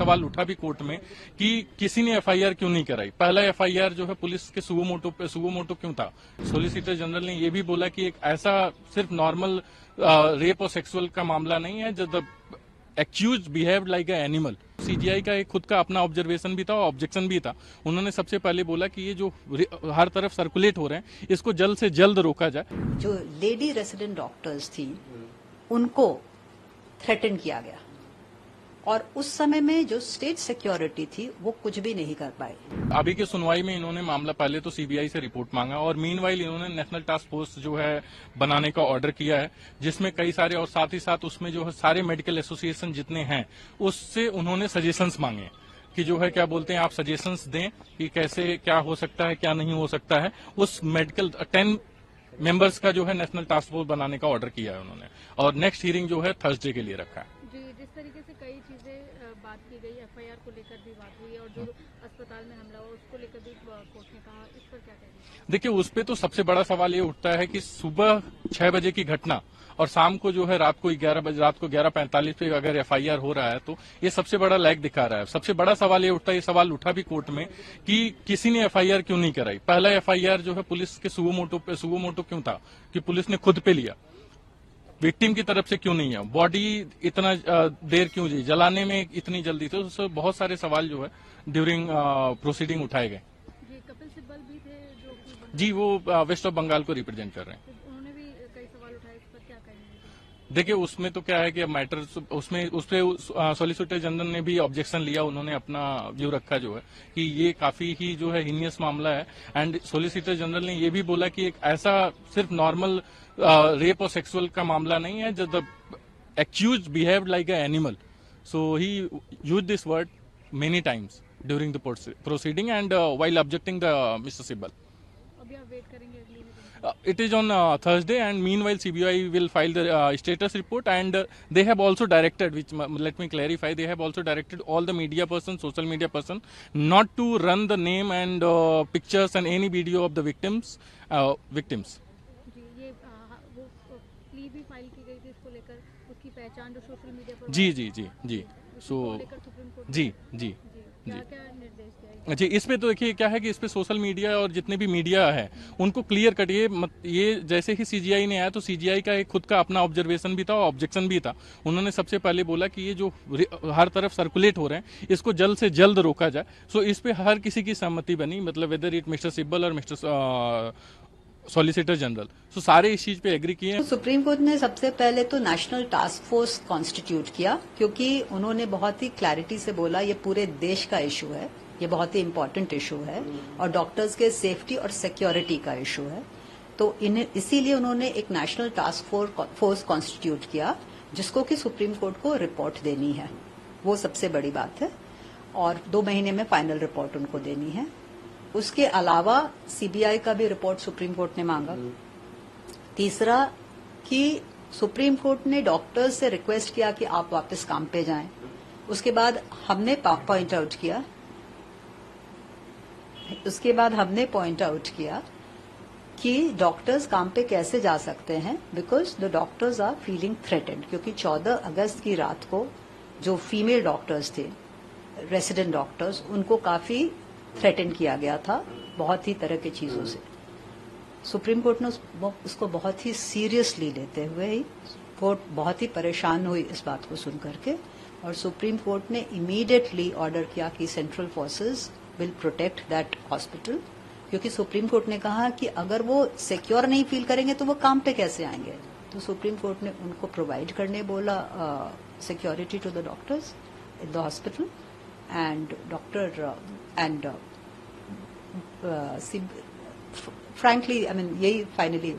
सवाल उठा भी कोर्ट में कि किसी ने एफआईआर क्यों नहीं कराई। पहला एफआईआर जो है पुलिस के सुगो मोटो क्यों था। सोलिसिटर जनरल ने यह भी बोला कि एक ऐसा सिर्फ नॉर्मल रेप और सेक्सुअल का मामला नहीं है, जब accused behaved like a animal. CGI का एक खुद का अपना ऑब्जर्वेशन भी था और ऑब्जेक्शन भी था। उन्होंने सबसे पहले बोला कि ये जो हर तरफ सर्कुलेट हो रहे हैं, इसको जल्द से जल्द रोका जाए। जो लेडी रेसिडेंट डॉक्टर्स थी उनको थ्रेटन किया गया और उस समय में जो स्टेट सिक्योरिटी थी वो कुछ भी नहीं कर पाई। अभी की सुनवाई में इन्होंने मामला पहले तो सीबीआई से रिपोर्ट मांगा और मीनवाइल इन्होंने नेशनल टास्क फोर्स जो है बनाने का ऑर्डर किया है, जिसमें कई सारे और साथ ही साथ उसमें जो है सारे मेडिकल एसोसिएशन जितने हैं उससे उन्होंने सजेशंस मांगे कि जो है क्या बोलते हैं आप सजेशंस दें कि कैसे क्या हो सकता है क्या नहीं हो सकता है। उस मेडिकल 10 मेंबर्स का जो है नेशनल टास्क फोर्स बनाने का ऑर्डर किया है उन्होंने और नेक्स्ट हियरिंग जो है थर्सडे के लिए रखा है। जी, जिस तरीके से कई चीजें बात की गई, एफआईआर को लेकर भी बात हुई और जो अस्पताल में हमला हुआ उसको लेकर भी कोर्ट ने कहा, इस पर क्या कहेंगे? देखिए, उस पे तो सबसे बड़ा सवाल ये उठता है कि सुबह 6 बजे की घटना और शाम को जो है रात को 11:45 पे अगर एफआईआर हो रहा है तो ये सबसे बड़ा लैग दिखा रहा है। सबसे बड़ा सवाल ये उठता है, ये सवाल उठा भी कोर्ट में कि किसी ने एफआईआर क्यों नहीं कराई। पहला एफआईआर जो है पुलिस के सुगो मोटो क्यों था कि पुलिस ने खुद पे लिया, विक्टिम की तरफ से क्यों नहीं है, बॉडी इतना देर क्यों जी, जलाने में इतनी जल्दी। तो उससे बहुत सारे सवाल जो है ड्यूरिंग प्रोसीडिंग उठाए गए। जी, कपिल सिब्बल भी थे जो जी, वो वेस्ट ऑफ बंगाल को रिप्रेजेंट कर रहे हैं। उन्होंने भी कई सवाल उठाए, इस पर क्या कहेंगे? देखिए, उसमें तो क्या है कि मैटर उसपे सॉलिसिटर जनरल ने भी ऑब्जेक्शन लिया, उन्होंने अपना व्यू रखा जो है कि ये काफी ही जो है हीनियस मामला है एंड सॉलिसिटर जनरल ने ये भी बोला कि एक ऐसा सिर्फ नॉर्मल रेप और सेक्सुअल का मामला नहीं है, जब accused behaved like a animal. So he use this word many times during the proceeding and while objecting the mister Sibal. अभी आप वेट करेंगे अगली meeting? It is on Thursday, and meanwhile CBI will file the status report, and they have also directed, which let me clarify, they have also directed all the media persons, social media person, not to run the name and pictures and any video of the victims. जी, ये वो plea भी file की गई थी इसको लेकर, उसकी पहचान जो सोशल मीडिया पर जी। उसको लेकर सुप्रीम कोर्ट जी। क्या निर्देश दिया? जी, इस पे तो देखिए क्या है कि इस पे सोशल मीडिया और जितने भी मीडिया है उनको क्लियर कट ये जैसे ही सीजीआई ने आया तो सीजीआई का एक खुद का अपना ऑब्जर्वेशन भी था और ऑब्जेक्शन भी था। उन्होंने सबसे पहले बोला कि ये जो हर तरफ सर्कुलेट हो रहे हैं इसको जल्द से जल्द रोका जाए। सो इस पे हर किसी की सहमति बनी, मतलब वेदर इट मिस्टर सिब्बल और मिस्टर सॉलिसिटर जनरल, सो सारे इस चीज पे एग्री किए। सुप्रीम कोर्ट ने सबसे पहले तो नेशनल टास्क फोर्स कॉन्स्टिट्यूट किया, क्योंकि उन्होंने बहुत ही क्लैरिटी से बोला ये पूरे देश का इशू है, ये बहुत ही इम्पोर्टेंट इशू है और डॉक्टर्स के सेफ्टी और सिक्योरिटी का इशू है। तो इसीलिए उन्होंने एक नेशनल टास्क फोर्स कॉन्स्टिट्यूट किया जिसको कि सुप्रीम कोर्ट को रिपोर्ट देनी है। वो सबसे बड़ी बात है और 2 महीने में फाइनल रिपोर्ट उनको देनी है। उसके अलावा सीबीआई का भी रिपोर्ट सुप्रीम कोर्ट ने मांगा। तीसरा कि सुप्रीम कोर्ट ने डॉक्टर्स से रिक्वेस्ट किया कि आप वापस काम पे जाएं। उसके बाद हमने पॉइंट आउट किया कि डॉक्टर्स काम पे कैसे जा सकते हैं, because the doctors are feeling threatened, क्योंकि 14 अगस्त की रात को जो फीमेल डॉक्टर्स थे, रेसिडेंट डॉक्टर्स, उनको काफी थ्रेटन किया गया था बहुत ही तरह की चीजों से। सुप्रीम कोर्ट ने उसको बहुत ही सीरियसली लेते हुए ही कोर्ट बहुत ही परेशान हुई इस बात को सुन करके और सुप्रीम कोर्ट ने इमीडिएटली ऑर्डर किया कि central forces will protect that hospital, क्योंकि सुप्रीम कोर्ट ने कहा कि अगर वो सिक्योर नहीं फील करेंगे तो वो काम पे कैसे आएंगे। तो सुप्रीम कोर्ट ने उनको प्रोवाइड करने बोला security to the doctors in the hospital and doctor and frankly, I mean, यही finally